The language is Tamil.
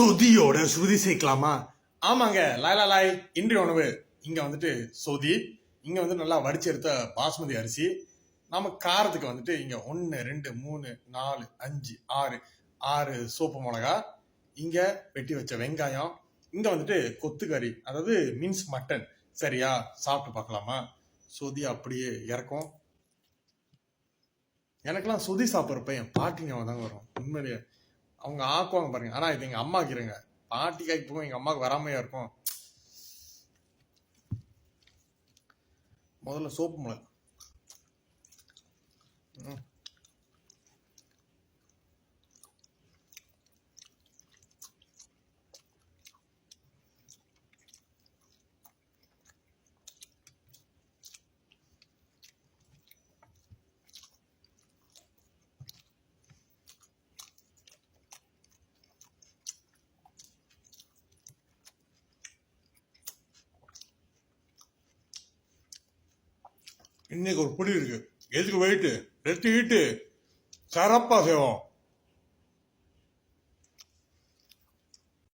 சொதியோட சுருதி சேர்க்கலாமா? ஆமாங்க, லாய் இன்றைய உணவு இங்க வந்துட்டு சொதி. இங்க வந்து நல்லா வடிச்செடுத்த பாஸ்மதி அரிசி. நம்ம காரத்துக்கு வந்துட்டு இங்க 1 2 3 4 5 6 6 சோப்பு மிளகா. இங்க வெட்டி வச்ச வெங்காயம். இங்க வந்துட்டு கொத்துக்கறி, அதாவது மீன்ஸ் மட்டன். சரியா, சாப்பிட்டு பார்க்கலாமா? சொதி அப்படியே இறக்கும். எனக்கெல்லாம் சொதி சாப்பிட்றப்ப என் பாட்டிங்க தாங்க வரும் உண்மையிலேயே. அவங்க ஆக்குவாங்க பாருங்க. ஆனா இது எங்க அம்மாக்கு இருங்க, பாட்டிக்கு ஆக்கி எங்க அம்மாவுக்கு வராமையா இருக்கும். முதல்ல சோப்பு மிளகு. இன்னைக்கு ஒரு பொடி இருக்கு, எதுக்கு வெயிட்டு ரெட்டி ஹீட்டு சிறப்பா செய்வோம்.